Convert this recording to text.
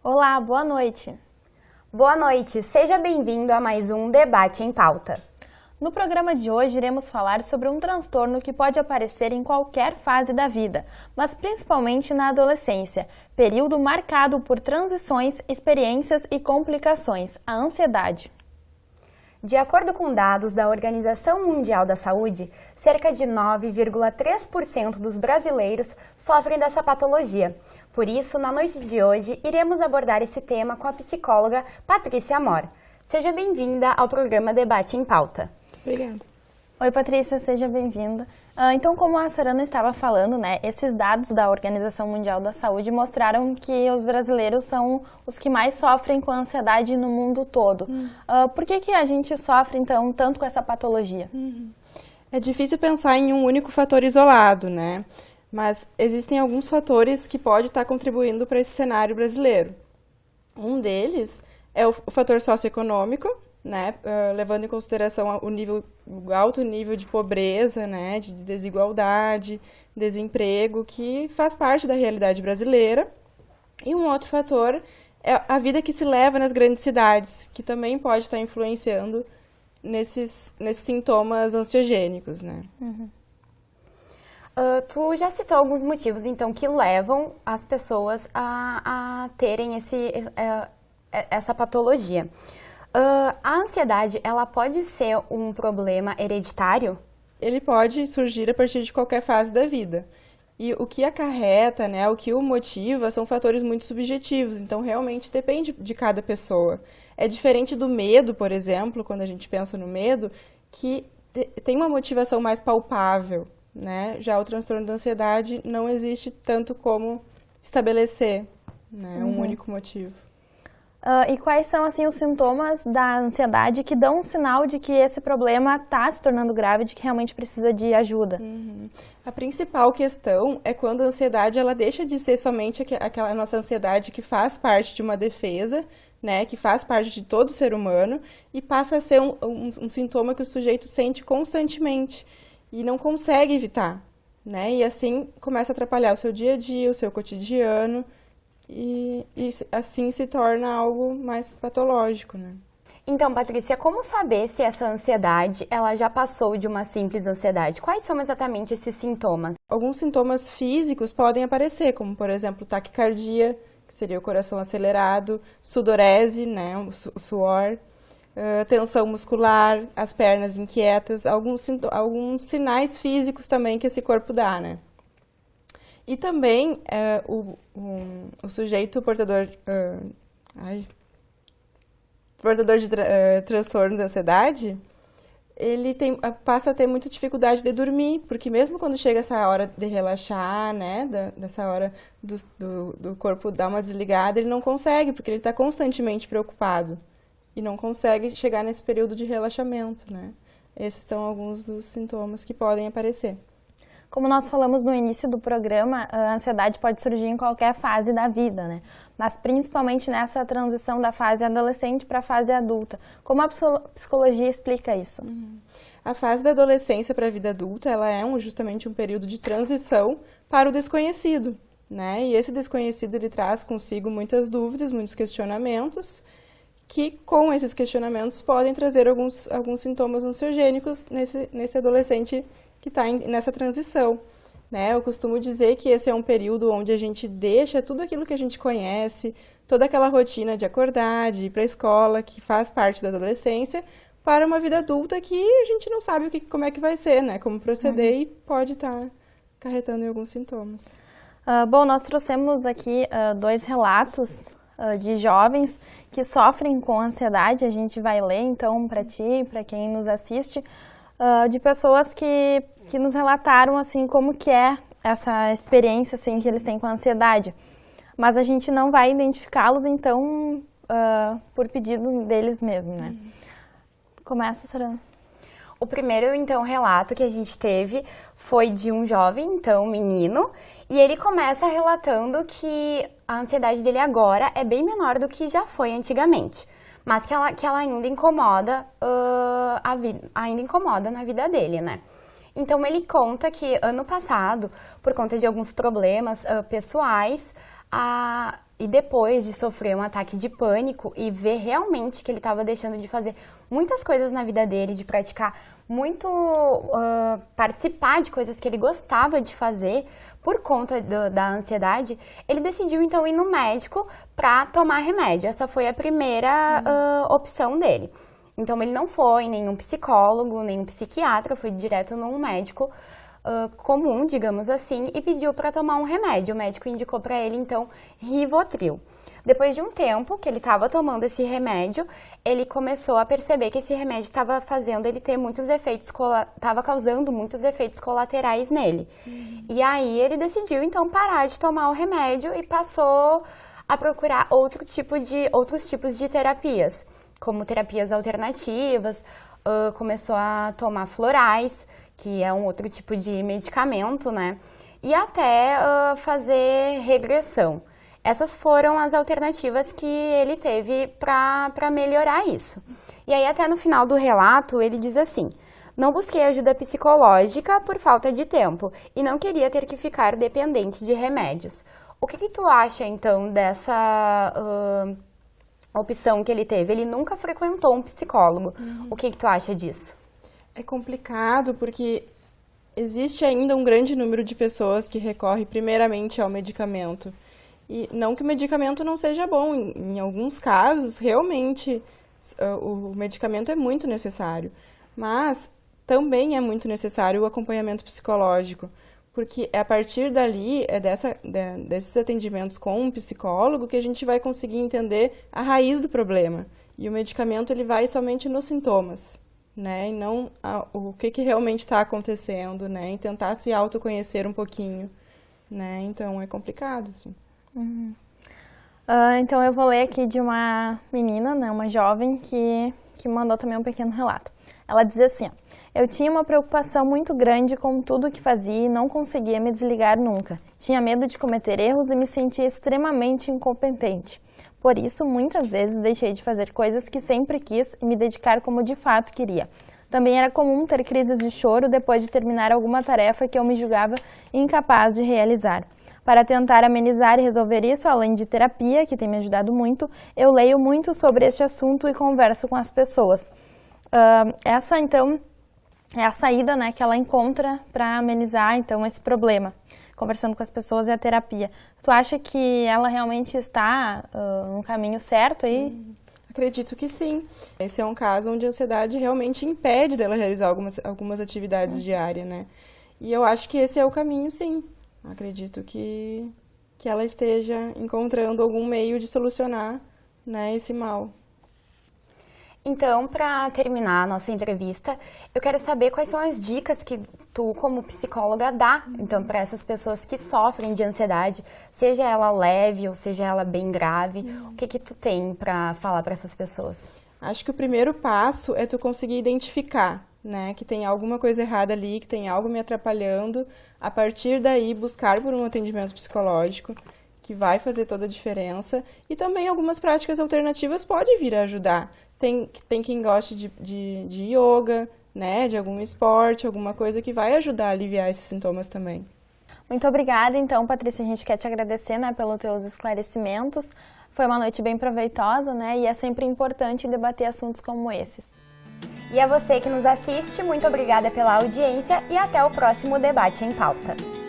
Olá, boa noite. Boa noite, seja bem-vindo a mais um Debate em Pauta. No programa de hoje iremos falar sobre um transtorno que pode aparecer em qualquer fase da vida, mas principalmente na adolescência, período marcado por transições, experiências e complicações, a ansiedade. De acordo com dados da Organização Mundial da Saúde, cerca de 9,3% dos brasileiros sofrem dessa patologia. Por isso, na noite de hoje, iremos abordar esse tema com a psicóloga Patrícia Amor. Seja bem-vinda ao programa Debate em Pauta. Obrigada. Oi, Patrícia, seja bem-vinda. Então, como a Sarana estava falando, esses dados da Organização Mundial da Saúde mostraram que os brasileiros são os que mais sofrem com a ansiedade no mundo todo. Por que a gente sofre, então, tanto com essa patologia? É difícil pensar em um único fator isolado, né? Mas existem alguns fatores que podem estar contribuindo para esse cenário brasileiro. Um deles é o fator socioeconômico, né, levando em consideração o alto nível de pobreza, né, de desigualdade, desemprego, que faz parte da realidade brasileira. E um outro fator é a vida que se leva nas grandes cidades, que também pode estar influenciando nesses sintomas ansiogênicos, né. Tu já citou alguns motivos, então, que levam as pessoas a terem essa patologia. A ansiedade, ela pode ser um problema hereditário? Ele pode surgir a partir de qualquer fase da vida. E o que acarreta, né, o que o motiva, são fatores muito subjetivos. Então, realmente, depende de cada pessoa. É diferente do medo, por exemplo, quando a gente pensa no medo, que tem uma motivação mais palpável, né? Já o transtorno da ansiedade não existe tanto como estabelecer, né, um único motivo. E quais são, assim, os sintomas da ansiedade que dão um sinal de que esse problema está se tornando grave, de que realmente precisa de ajuda? A principal questão é quando a ansiedade ela deixa de ser somente aquela nossa ansiedade que faz parte de uma defesa, né, que faz parte de todo ser humano, e passa a ser um sintoma que o sujeito sente constantemente e não consegue evitar, né? E assim começa a atrapalhar o seu dia a dia, o seu cotidiano, e assim se torna algo mais patológico, né? Então, Patrícia, como saber se essa ansiedade ela já passou de uma simples ansiedade? Quais são exatamente esses sintomas? Alguns sintomas físicos podem aparecer, como, por exemplo, taquicardia, que seria o coração acelerado, sudorese, né, o suor, tensão muscular, as pernas inquietas, alguns sinais físicos também que esse corpo dá, né? E também o sujeito portador de transtorno da ansiedade, ele passa a ter muita dificuldade de dormir, porque mesmo quando chega essa hora de relaxar, né, dessa hora do corpo dar uma desligada, ele não consegue, porque ele está constantemente preocupado e não consegue chegar nesse período de relaxamento, né? Esses são alguns dos sintomas que podem aparecer. Como nós falamos no início do programa, a ansiedade pode surgir em qualquer fase da vida, né? Mas principalmente nessa transição da fase adolescente para a fase adulta. Como a psicologia explica isso? A fase da adolescência para a vida adulta, ela é justamente um período de transição para o desconhecido, né? E esse desconhecido, ele traz consigo muitas dúvidas, muitos questionamentos, que com esses questionamentos podem trazer alguns sintomas ansiogênicos nesse adolescente que está nessa transição, né? Eu costumo dizer que esse é um período onde a gente deixa tudo aquilo que a gente conhece, toda aquela rotina de acordar, de ir para a escola, que faz parte da adolescência, para uma vida adulta que a gente não sabe como é que vai ser, né? Como proceder e pode estar acarretando em alguns sintomas. Bom, nós trouxemos aqui 2 relatos de jovens que sofrem com ansiedade. A gente vai ler, então, para ti, para quem nos assiste, de pessoas que nos relataram, assim, como que é essa experiência, assim, que eles têm com a ansiedade. Mas a gente não vai identificá-los, então, por pedido deles mesmo, né? Começa, Sarana. O primeiro, então, relato que a gente teve foi de um jovem, então, menino, e ele começa relatando que a ansiedade dele agora é bem menor do que já foi antigamente, mas que ela ainda incomoda, ainda incomoda na vida dele, né? Então, ele conta que ano passado, por conta de alguns problemas pessoais, e depois de sofrer um ataque de pânico e ver realmente que ele estava deixando de fazer muitas coisas na vida dele, de praticar muito, participar de coisas que ele gostava de fazer por conta da ansiedade, ele decidiu então ir no médico para tomar remédio. Essa foi a primeira opção dele. Então ele não foi em nenhum psicólogo, nenhum psiquiatra, foi direto num médico comum, digamos assim, e pediu para tomar um remédio. O médico indicou para ele, então, Rivotril. Depois de um tempo que ele estava tomando esse remédio, ele começou a perceber que esse remédio estava fazendo ele ter muitos efeitos, estava causando muitos efeitos colaterais nele. E aí ele decidiu, então, parar de tomar o remédio e passou a procurar outros tipos de terapias, como terapias alternativas, começou a tomar florais, que é um outro tipo de medicamento, né? E até fazer regressão. Essas foram as alternativas que ele teve para melhorar isso. E aí até no final do relato ele diz assim: não busquei ajuda psicológica por falta de tempo e não queria ter que ficar dependente de remédios. O que tu acha então dessa opção que ele teve? Ele nunca frequentou um psicólogo. O que tu acha disso? É complicado porque existe ainda um grande número de pessoas que recorrem primeiramente ao medicamento. E não que o medicamento não seja bom, em alguns casos, realmente, o medicamento é muito necessário. Mas também é muito necessário o acompanhamento psicológico, porque é a partir dali, desses atendimentos com um psicólogo, que a gente vai conseguir entender a raiz do problema. E o medicamento, ele vai somente nos sintomas, né? E não o que realmente está acontecendo, né? E tentar se autoconhecer um pouquinho, né? Então, é complicado, assim. Então eu vou ler aqui de uma menina, né, uma jovem que mandou também um pequeno relato. Ela diz assim: ó, eu tinha uma preocupação muito grande com tudo o que fazia e não conseguia me desligar nunca. Tinha medo de cometer erros e me sentia extremamente incompetente. Por isso, muitas vezes deixei de fazer coisas que sempre quis e me dedicar como de fato queria. Também era comum ter crises de choro depois de terminar alguma tarefa que eu me julgava incapaz de realizar. Para tentar amenizar e resolver isso, além de terapia, que tem me ajudado muito, eu leio muito sobre este assunto e converso com as pessoas. Essa, então, é a saída, né, que ela encontra para amenizar, então, esse problema. Conversando com as pessoas é a terapia. Tu acha que ela realmente está no caminho certo aí? Acredito que sim. Esse é um caso onde a ansiedade realmente impede dela realizar algumas atividades diárias, né? E eu acho que esse é o caminho, sim. Acredito que ela esteja encontrando algum meio de solucionar, né, esse mal. Então, para terminar a nossa entrevista, eu quero saber quais são as dicas que tu, como psicóloga, dá então, para essas pessoas que sofrem de ansiedade, seja ela leve ou seja ela bem grave. O que tu tem para falar para essas pessoas? Acho que o primeiro passo é tu conseguir identificar, né, que tem alguma coisa errada ali, que tem algo me atrapalhando. A partir daí, buscar por um atendimento psicológico, que vai fazer toda a diferença. E também algumas práticas alternativas podem vir a ajudar. Tem quem goste de yoga, né, de algum esporte, alguma coisa que vai ajudar a aliviar esses sintomas também. Muito obrigada, então, Patrícia, a gente quer te agradecer, né, pelos teus esclarecimentos. Foi uma noite bem proveitosa, né, e é sempre importante debater assuntos como esses. E a você que nos assiste, muito obrigada pela audiência e até o próximo Debate em Pauta.